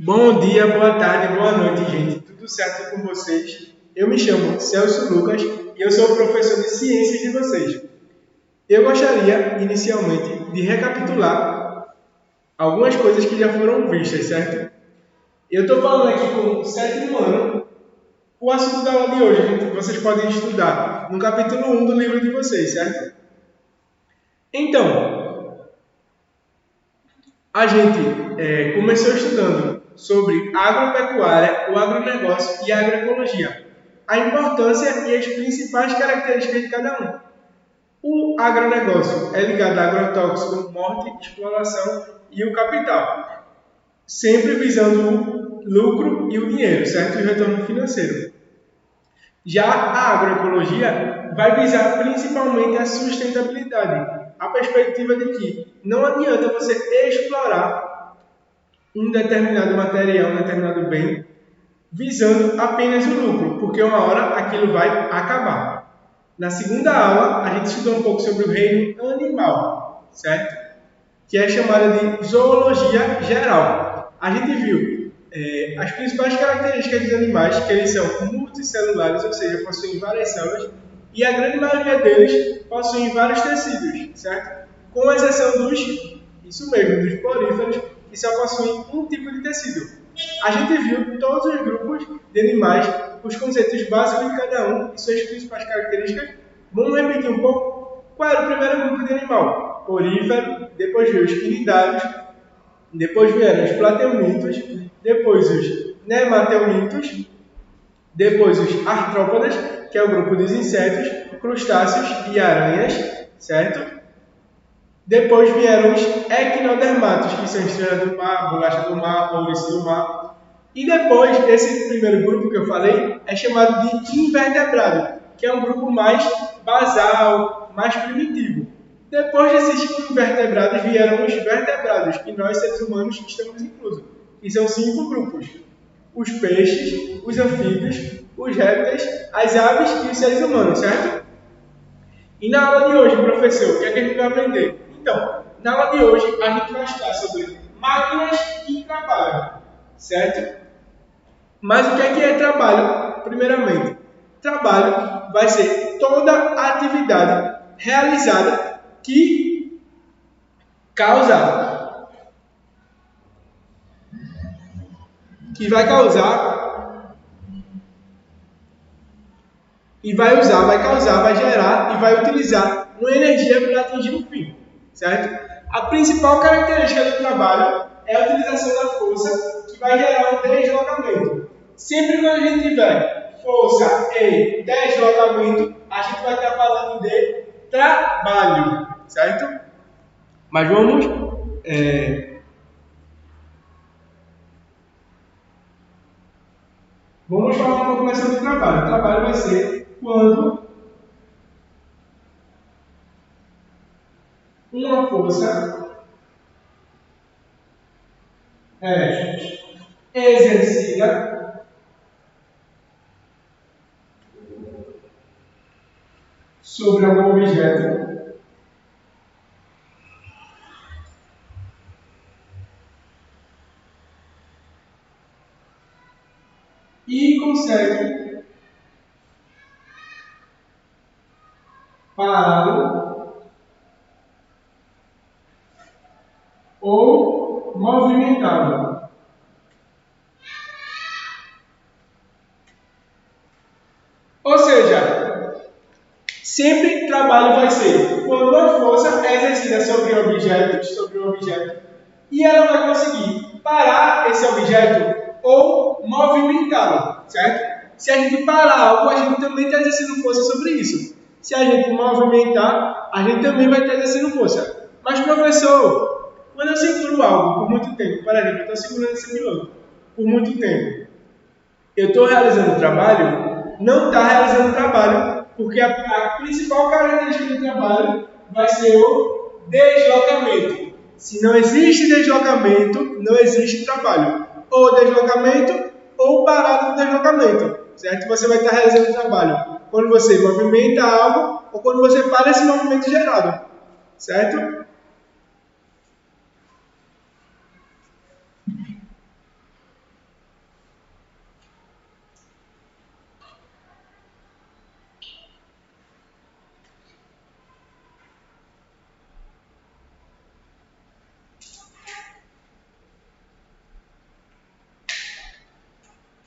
Bom dia, boa tarde, boa noite, gente. Tudo certo com vocês? Eu me chamo Celso Lucas e eu sou o professor de ciências de vocês. Eu gostaria, inicialmente, de recapitular algumas coisas que já foram vistas, certo? Eu estou falando aqui com o sétimo ano. O assunto da aula de hoje, gente, vocês podem estudar no capítulo 1 do livro de vocês, certo? Então, a gente começou estudando sobre a agropecuária, o agronegócio e a agroecologia, a importância e as principais características de cada um. O agronegócio é ligado a agrotóxico, morte, exploração e o capital, sempre visando o lucro e o dinheiro, certo? E o retorno financeiro. Já a agroecologia vai visar principalmente a sustentabilidade, a perspectiva de que não adianta você explorar um determinado material, um determinado bem, visando apenas o lucro, porque uma hora aquilo vai acabar. Na segunda aula, a gente estudou um pouco sobre o reino animal, certo? Que é chamada de zoologia geral. A gente viu as principais características dos animais, que eles são multicelulares, ou seja, possuem várias células, e a grande maioria deles possuem vários tecidos, certo? Com exceção isso mesmo, dos poríferos, que só possuem um tipo de tecido. A gente viu todos os grupos de animais, os conceitos básicos de cada um e suas principais características. Vamos repetir um pouco? Qual era o primeiro grupo de animal? Porífero, depois veio os quinidários, depois vieram os plateumintos, depois os nematelmintos, depois os artrópodas, que é o grupo dos insetos, crustáceos e aranhas, certo? Depois vieram os equinodermatos, que são estrelas do mar, bolacha do mar, ouriço do mar. E depois, esse primeiro grupo que eu falei é chamado de invertebrado, que é um grupo mais basal, mais primitivo. Depois desses invertebrados vieram os vertebrados, que nós, seres humanos, estamos inclusos. E são 5 grupos: os peixes, os anfíbios, os répteis, as aves e os seres humanos, certo? E na aula de hoje, professor, o que é que a gente vai aprender? Então, na aula de hoje, a gente vai estudar sobre máquinas e trabalho, certo? Mas o que é trabalho? Primeiramente, trabalho vai ser toda a atividade realizada que causa, que vai causar e vai usar, vai causar, vai gerar e vai utilizar uma energia para atingir um fim, certo? A principal característica do trabalho é a utilização da força que vai gerar um deslocamento. Sempre que a gente tiver força em deslocamento, a gente vai estar falando de trabalho, certo? Mas vamos falar um pouco mais sobre o trabalho. O trabalho vai ser quando uma força é exercida sobre algum objeto e consegue pará-lo ou movimentá-lo. Ou seja, sempre trabalho vai ser quando uma força é exercida sobre um objeto, e ela vai conseguir parar esse objeto ou movimentá-lo, certo? Se a gente parar algo, a gente também está exercendo força sobre isso. Se a gente movimentar, a gente também vai estar exercendo força. Mas, professor, quando eu seguro algo por muito tempo, por exemplo, eu estou segurando esse piloto por muito tempo, eu estou realizando trabalho? Não está realizando trabalho, porque a principal característica do trabalho vai ser o deslocamento. Se não existe deslocamento, não existe trabalho. Ou deslocamento, ou parada do deslocamento, certo? Você vai estar realizando trabalho quando você movimenta algo, ou quando você para esse movimento gerado, certo?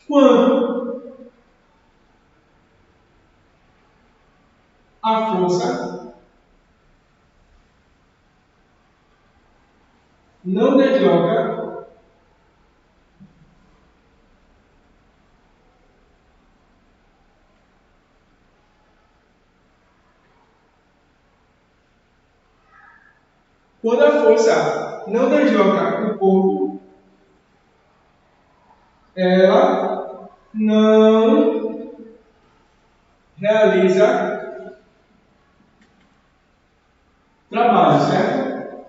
Quando a força não desloca quando a força não desloca o corpo, ela não realiza trabalho, certo?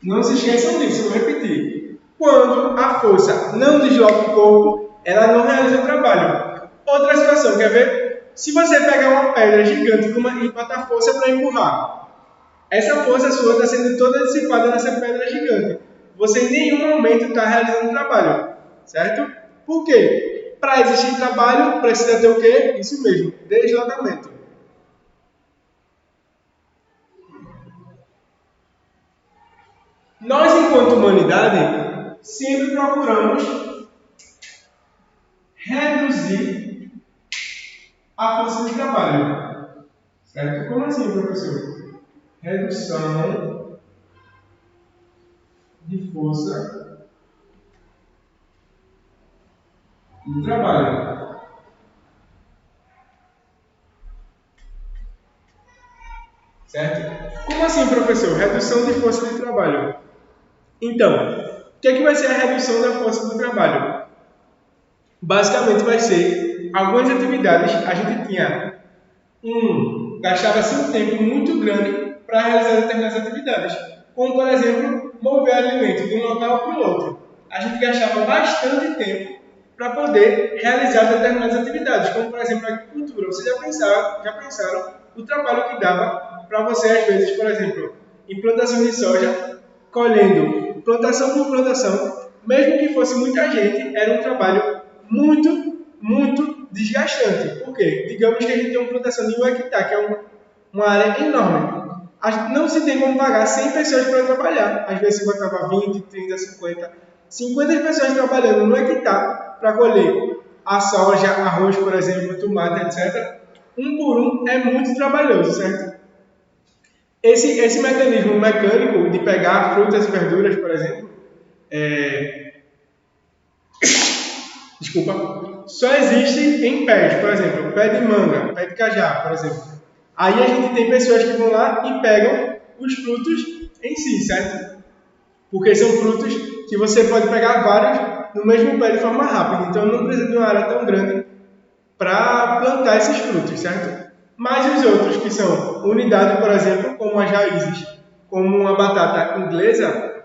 Não se esqueçam disso, vou repetir. Quando a força não desloca o corpo, ela não realiza trabalho. Outra situação, quer ver? Se você pegar uma pedra gigante e botar força para empurrar, essa força sua está sendo toda dissipada nessa pedra gigante. Você em nenhum momento está realizando trabalho, certo? Por quê? Para existir trabalho, precisa ter o quê? Isso mesmo, deslocamento. Nós, enquanto humanidade, sempre procuramos reduzir a força de trabalho. Certo? Como assim, professor? Redução de força de trabalho. Certo? Como assim, professor? Redução de força de trabalho. Então, o que vai ser a redução da força do trabalho? Basicamente vai ser algumas atividades, a gente tinha gastava-se um tempo muito grande para realizar determinadas atividades, como por exemplo, mover alimento de um local para o outro. A gente gastava bastante tempo para poder realizar determinadas atividades, como por exemplo a agricultura. Vocês já pensaram o trabalho que dava para você, às vezes, por exemplo, em plantação de soja, colhendo plantação por plantação, mesmo que fosse muita gente, era um trabalho muito desgastante. Por quê? Digamos que a gente tem uma plantação de 1 hectare, que é uma área enorme. Não se tem como pagar 100 pessoas para trabalhar. Às vezes se botava 20, 30, 50 pessoas trabalhando no hectare para colher a soja, arroz, por exemplo, tomate, etc. Um por um é muito trabalhoso, certo? Esse mecanismo mecânico de pegar frutas e verduras, por exemplo, só existe em pés, por exemplo, pé de manga, pé de cajá, por exemplo. Aí a gente tem pessoas que vão lá e pegam os frutos em si, certo? Porque são frutos que você pode pegar vários no mesmo pé de forma rápida. Então não precisa de uma área tão grande para plantar esses frutos, certo? Mas os outros, que são unidade, por exemplo, como as raízes, como uma batata inglesa,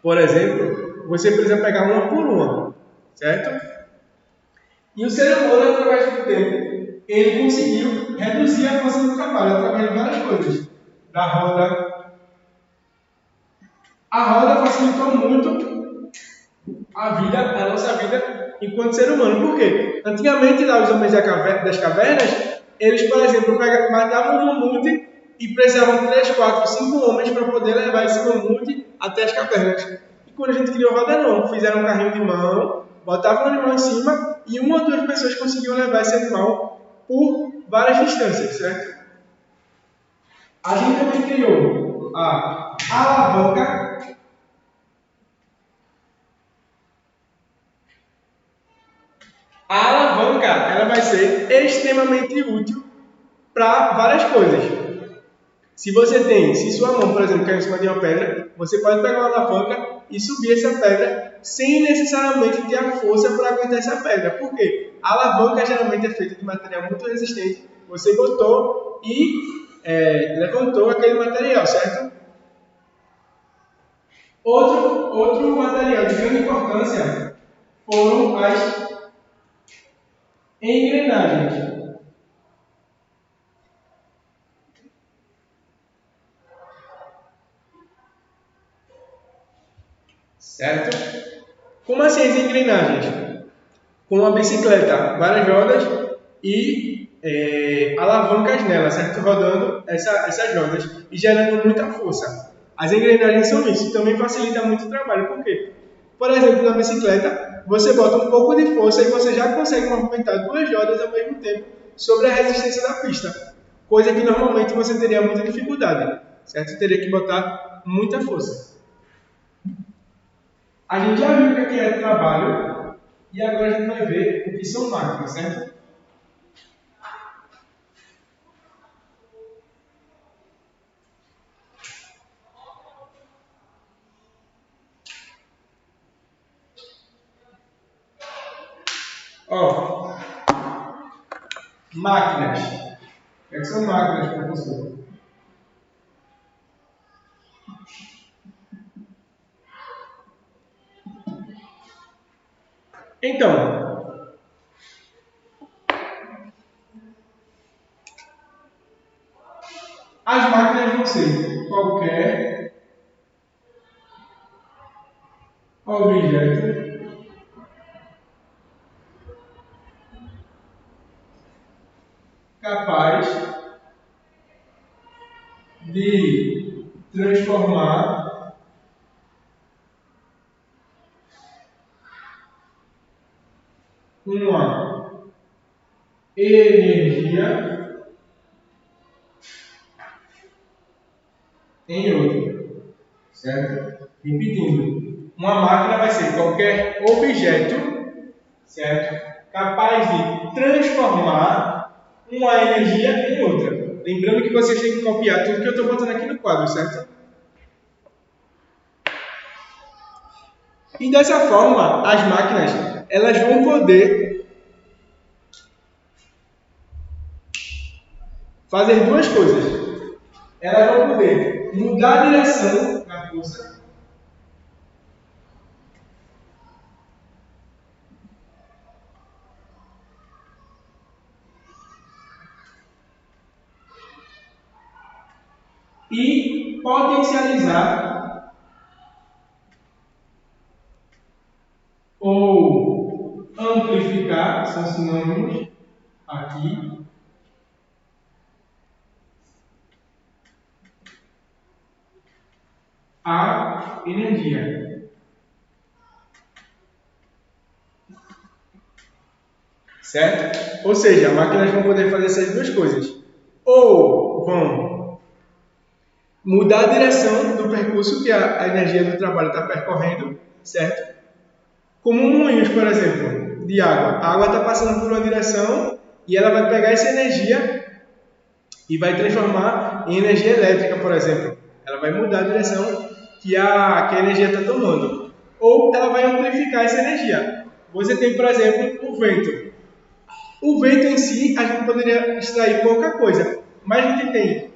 por exemplo, você precisa pegar uma por uma, certo? E o ser humano, através do tempo, ele conseguiu reduzir a força do trabalho através de várias coisas. Da roda. A roda facilitou muito a nossa vida enquanto ser humano. Por quê? Antigamente, lá os homens das cavernas, eles, por exemplo, matavam um mamute e precisavam 3, 4, 5 homens para poder levar esse mamute até as cavernas. E quando a gente criou roda, não. Fizeram um carrinho de mão, botavam o animal em cima e 1 ou 2 pessoas conseguiam levar esse animal por várias distâncias, certo? A gente também criou a alavanca. A alavanca, ela vai ser extremamente útil para várias coisas. Se sua mão, por exemplo, cai em cima de uma pedra, você pode pegar uma alavanca e subir essa pedra sem necessariamente ter a força para aguentar essa pedra. Por quê? A alavanca geralmente é feita de material muito resistente. Você botou e levantou aquele material, certo? Outro material de grande importância foram as engrenagens. Certo? Como assim as engrenagens? Com uma bicicleta, várias rodas e alavancas nela, certo? Rodando essas rodas e gerando muita força. As engrenagens são isso, também facilita muito o trabalho. Por quê? Por exemplo, na bicicleta, você bota um pouco de força e você já consegue movimentar duas rodas ao mesmo tempo sobre a resistência da pista. Coisa que normalmente você teria muita dificuldade, certo? Você teria que botar muita força. A gente já viu o que é trabalho e agora a gente vai ver o que são máquinas, certo? Ó, máquinas. O que são máquinas, professor? Então, as máquinas vão ser qualquer objeto capaz de transformar uma energia em outra, certo? Repetindo, uma máquina vai ser qualquer objeto, certo? Capaz de transformar uma energia em outra. Lembrando que vocês têm que copiar tudo que eu estou botando aqui no quadro, certo? E dessa forma, as máquinas elas vão poder fazer duas coisas. Elas vão poder mudar a direção da força e potencializar ou amplificar, são sinônimos aqui, a energia. Certo? Ou seja, as máquinas vão poder fazer essas duas coisas. Ou vão mudar a direção do percurso que a energia do trabalho está percorrendo, certo? Como moinhos, por exemplo, de água. A água está passando por uma direção e ela vai pegar essa energia e vai transformar em energia elétrica, por exemplo. Ela vai mudar a direção que a energia está tomando. Ou ela vai amplificar essa energia. Você tem, por exemplo, o vento. O vento em si, a gente poderia extrair pouca coisa, mas a gente tem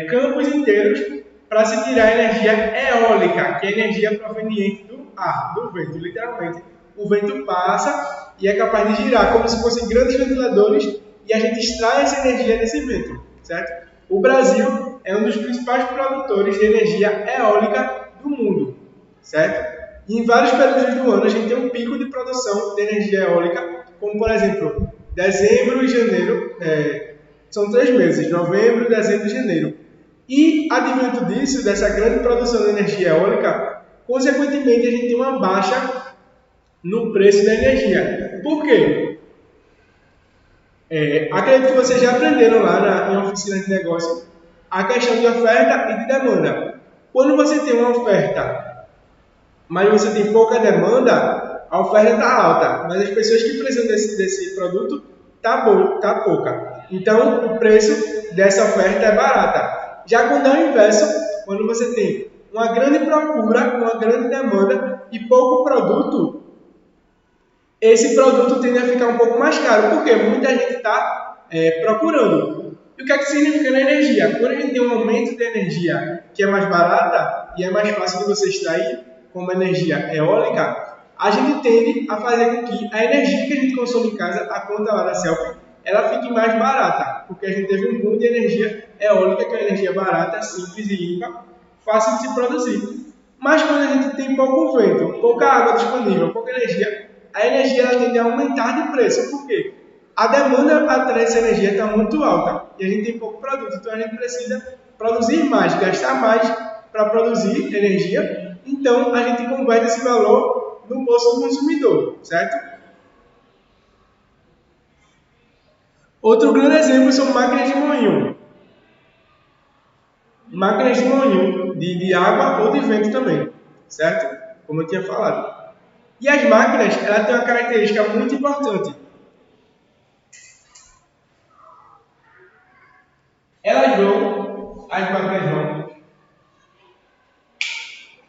campos inteiros para se tirar energia eólica, que é energia proveniente do ar, do vento, literalmente. O vento passa e é capaz de girar como se fossem grandes ventiladores e a gente extrai essa energia desse vento, certo? O Brasil é um dos principais produtores de energia eólica do mundo, certo? E em vários períodos do ano a gente tem um pico de produção de energia eólica, como por exemplo, dezembro e janeiro, são 3 meses, novembro, dezembro e janeiro. E, advento disso, dessa grande produção de energia eólica, consequentemente a gente tem uma baixa no preço da energia. Por quê? Acredito que vocês já aprenderam lá em oficina de negócio a questão de oferta e de demanda. Quando você tem uma oferta, mas você tem pouca demanda, a oferta está alta, mas as pessoas que precisam desse produto tá pouca. Então, o preço dessa oferta é barata. Já quando é o inverso, quando você tem uma grande procura, uma grande demanda e pouco produto, esse produto tende a ficar um pouco mais caro, porque muita gente está procurando. E o que é que significa na energia? Quando a gente tem um aumento de energia que é mais barata e é mais fácil de você extrair, como energia eólica, a gente tende a fazer com que a energia que a gente consome em casa, a conta lá da Celp, ela fique mais barata, porque a gente teve um boom de energia eólica, que é uma energia barata, simples e limpa, fácil de se produzir. Mas quando a gente tem pouco vento, pouca água disponível, pouca energia, a energia ela tende a aumentar de preço. Por quê? A demanda para essa energia está muito alta e a gente tem pouco produto, então a gente precisa produzir mais, gastar mais para produzir energia. Então a gente converte esse valor no bolso do consumidor, certo? Outro grande exemplo são máquinas de moinho. Máquinas de moinho de água ou de vento também, certo? Como eu tinha falado. E as máquinas, ela tem uma característica muito importante. As máquinas vão,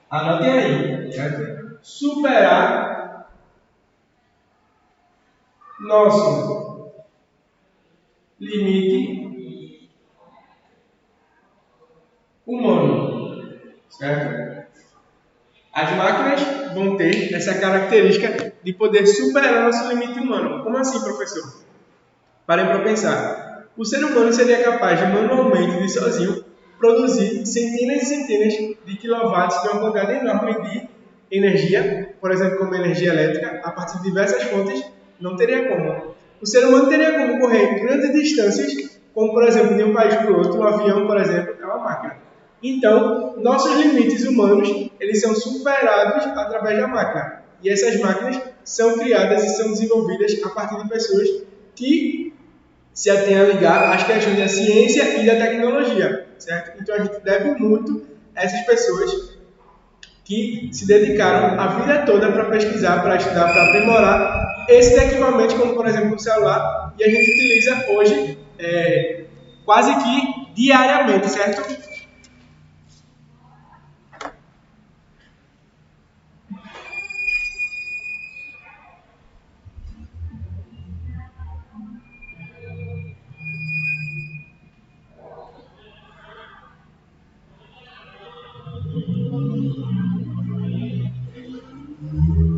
anotem aí, certo? Superar nosso limite humano, certo? As máquinas vão ter essa característica de poder superar nosso limite humano. Como assim, professor? Parem para pensar. O ser humano seria capaz de manualmente, de sozinho, produzir centenas e centenas de quilowatts de uma quantidade enorme de energia, por exemplo, como energia elétrica, a partir de diversas fontes, não teria como. O ser humano teria como correr grandes distâncias, como, por exemplo, de um país para o outro, um avião, por exemplo, é uma máquina. Então, nossos limites humanos, eles são superados através da máquina. E essas máquinas são criadas e são desenvolvidas a partir de pessoas que se atém a ligar às questões da ciência e da tecnologia, certo? Então a gente deve muito a essas pessoas que se dedicaram a vida toda para pesquisar, para estudar, para aprimorar esses equipamentos, como por exemplo o celular, e a gente utiliza hoje quase que diariamente, certo?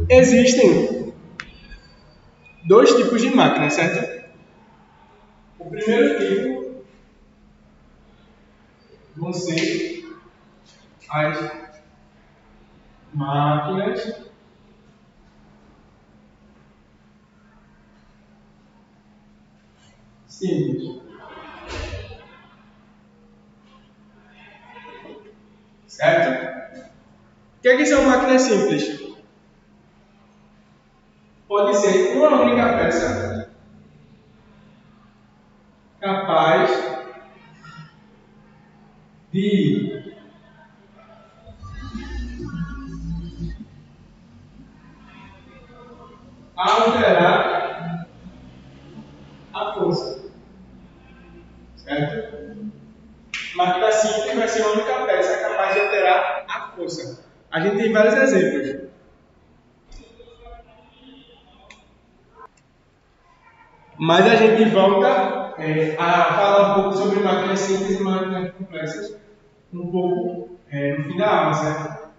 Existem dois tipos de máquinas, certo? O primeiro tipo vão ser as máquinas simples, certo? O que é que são máquinas simples? Pode ser uma única peça capaz de alterar a força, certo? Máquina simples vai ser uma única peça capaz de alterar a força. A gente tem vários exemplos. Mas a gente volta a falar um pouco sobre máquinas simples e máquinas complexas um pouco no fim da aula, certo?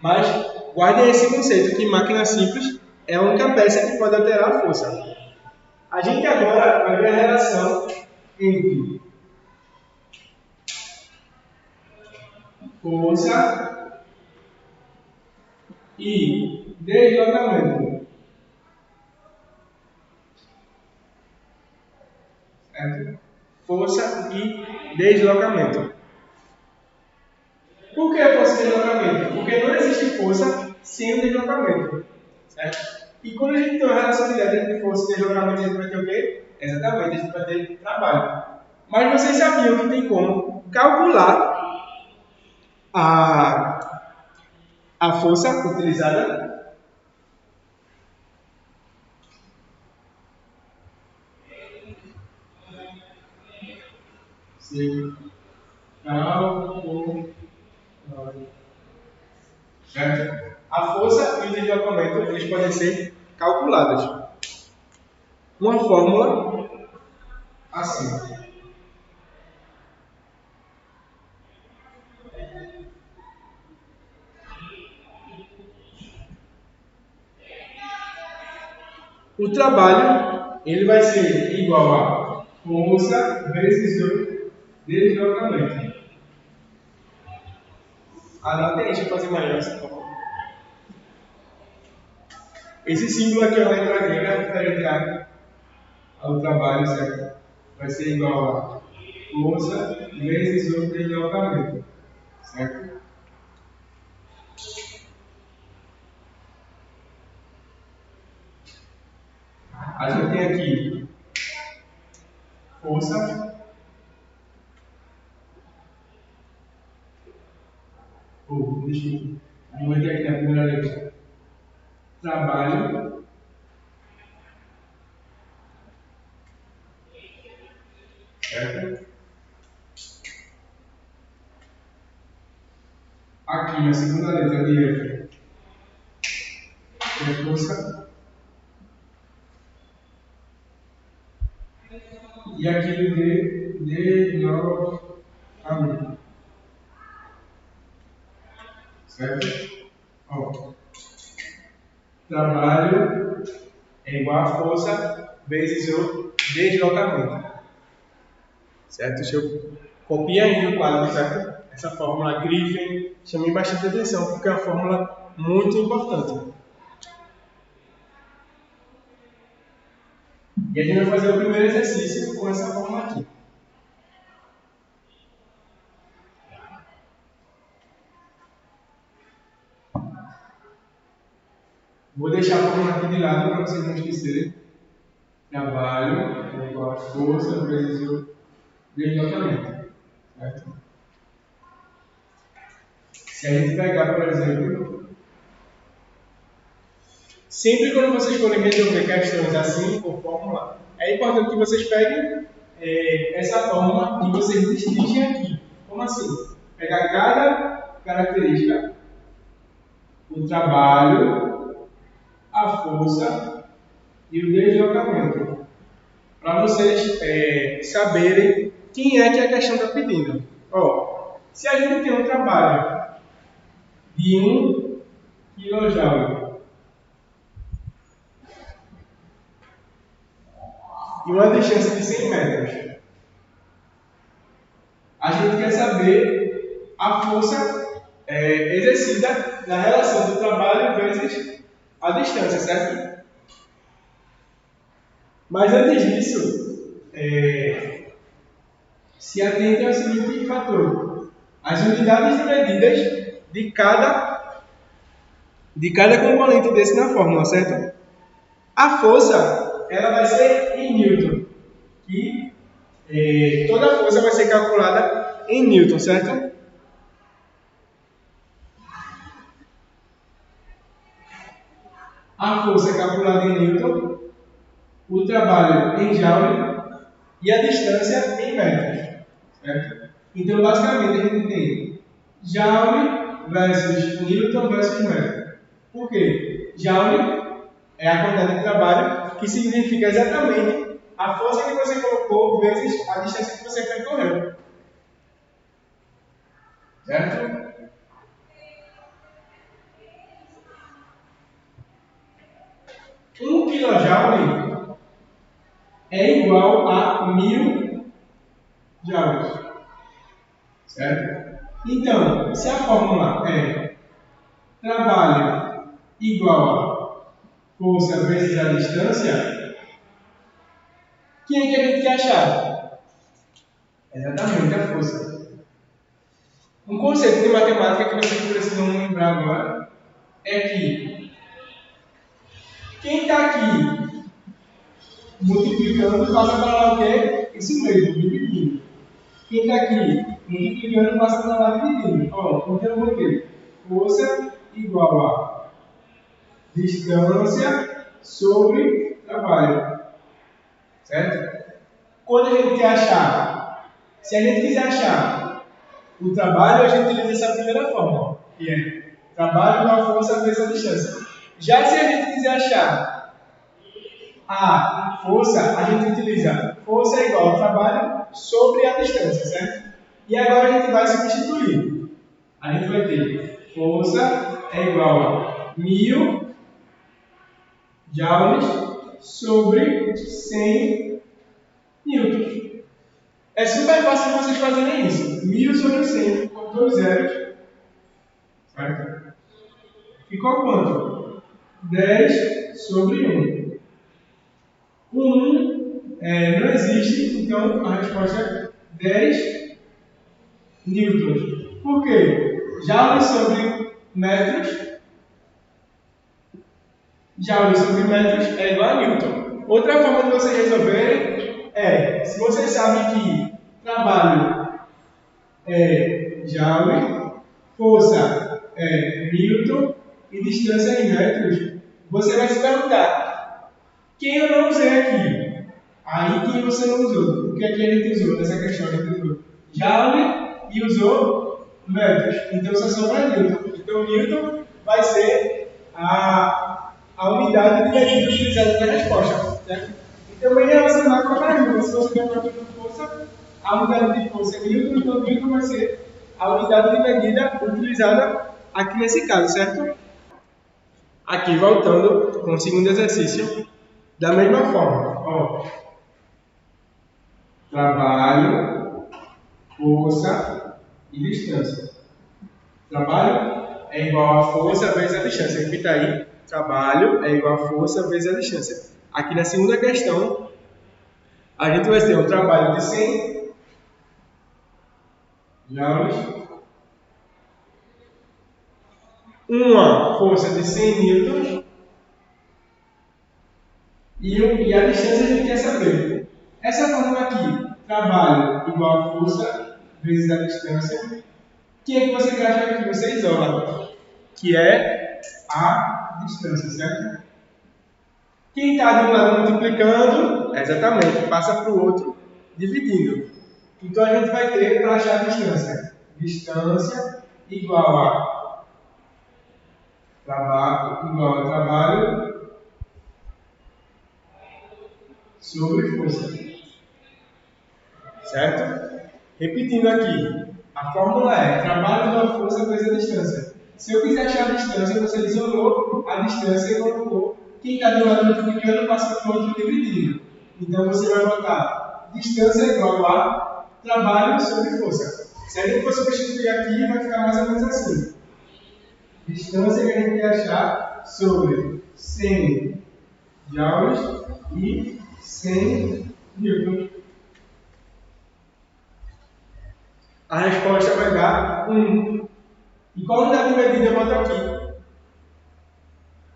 Mas guardem esse conceito que máquina simples é a única peça que pode alterar a força. A gente agora vai ver a relação entre força e deslocamento. Certo? Força e deslocamento. Por que força e deslocamento? Porque não existe força sem o deslocamento. Certo? E quando a gente tem uma relação direta entre força e deslocamento, a gente vai ter o quê? Exatamente, a gente vai ter trabalho. Mas vocês sabiam que tem como calcular a força utilizada? Sim. Calcular. Certo? A força e o deslocamento eles podem ser calculados. Uma fórmula assim. O trabalho ele vai ser igual a força vezes o deslocamento. Anotem aí, deixa eu fazer maior, por favor. Esse símbolo aqui é uma letra grega referente ao trabalho, certo? Vai ser igual a força vezes o deslocamento, certo? A gente tem aqui força, deixa eu meter aqui na primeira letra, trabalho, certo? Aqui na segunda letra de F, tem força, e aqui no D, deslocamento, certo? Ó, trabalho é igual a força vezes o deslocamento, certo? Deixa eu copiar aí no quadro, certo? Essa fórmula grifem, chamei bastante atenção porque é uma fórmula muito importante. E a gente vai fazer o primeiro exercício com essa fórmula aqui. Vou deixar a fórmula aqui de lado para vocês não esquecerem. Trabalho é igual a força vezes o deslocamento, certo? Se a gente pegar, por exemplo, sempre quando vocês forem resolver questões assim, por fórmula, é importante que vocês peguem essa fórmula e vocês destrinjem aqui. Como assim? Pegar cada característica, o trabalho, a força e o deslocamento, para vocês saberem quem é que a questão está pedindo. Ó, se a gente tem um trabalho de 1 kJ e uma distância de 100 metros, a gente quer saber a força exercida na relação do trabalho vezes a distância, certo? Mas antes disso, se atente ao seguinte fator: as unidades de medidas de cada componente desse na fórmula, certo? A força ela vai ser em Newton, e toda a força vai ser calculada em Newton, certo? A força é calculada em Newton, o trabalho em Joule e a distância em metros, certo? Então, basicamente, a gente tem Joule versus Newton versus metro. Por quê? Joule é a quantidade de trabalho, que significa exatamente a força que você colocou vezes a distância que você percorreu. Certo? Um kJ é igual a 1000 joules. Certo? Então, se a fórmula é trabalho igual a força vezes a distância, quem é que a gente quer achar? Exatamente, a força. Um conceito de matemática que vocês precisam lembrar agora é que quem está aqui multiplicando passa para lá o quê? Isso mesmo, dividindo. Quem está aqui multiplicando passa para lá dividindo. Ó, então eu vou ter força igual a distância sobre trabalho. Certo? Quando a gente quer achar, se a gente quiser achar o trabalho, a gente utiliza essa primeira fórmula, que é trabalho igual a força vezes a distância. Já se a gente quiser achar a força, a gente utiliza força igual a trabalho sobre a distância, certo? E agora a gente vai substituir. A gente vai ter força é igual a 1000 joules sobre 100 newtons. É super fácil vocês fazerem isso. 1000 sobre 100 com 2 zeros. Certo? Ficou quanto? 10 sobre 1. O 1 não existe, então a resposta é 10 newtons. Por quê? Joules sobre metros. Joules sobre metros é igual a newton. Outra forma de vocês resolverem é, se você sabe que trabalho é Joule, força é Newton e distância em metros, você vai se perguntar, quem eu não usei aqui? Aí quem você não usou? O que aqui a gente usou nessa questão? A gente usou Joule e usou metros. Então só sobra Newton. Então Newton vai ser a unidade de medida utilizada na resposta. Certo? Então bem relacionado com a pergunta. Se você tem uma pergunta de força, a unidade de força é Newton, então Newton vai ser a unidade de medida utilizada aqui nesse caso, certo? Aqui voltando com o segundo exercício, da mesma forma. Ó. Trabalho, força e distância. Trabalho é igual a força vezes a distância. Repita aí. Trabalho é igual a força vezes a distância. Aqui na segunda questão, a gente vai ter um trabalho de 100 joules, uma força de 100 newtons e a distância a gente quer saber. Essa fórmula aqui, trabalho igual a força vezes a distância, o que é que você acha que você isola? Que é a distância, certo? Quem está de um lado multiplicando, exatamente, passa para o outro dividindo. Então a gente vai ter para achar a distância. Distância igual a trabalho sobre força. Certo? Repetindo aqui, a fórmula é trabalho igual a força vezes a distância. Se eu quiser achar a distância, você isolou a distância e colocou. Quem está de um lado multiplicando passa para o outro dividindo. Então você vai botar distância igual a trabalho sobre força. Se a gente for substituir aqui, vai ficar mais ou menos assim. Distância que a gente quer achar sobre 100 joules e 100 newton. A resposta vai dar 1. E qual unidade de medida eu boto aqui?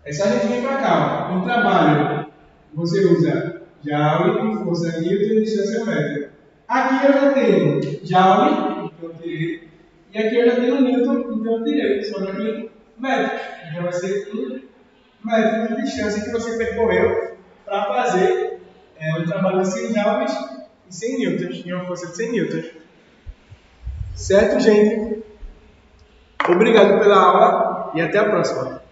É só a gente vir para cá. Ó. Em trabalho, você usa joule com força newton e distância métrica. Aqui eu já tenho joule, então eu tirei. E aqui eu já tenho newton, então eu tirei. Sobra aqui metros. Então vai ser 1 metro de distância que você percorreu para fazer um trabalho de 100 joules e 100 newtons, e uma força de 100 newtons. Certo, gente? Obrigado pela aula e até a próxima.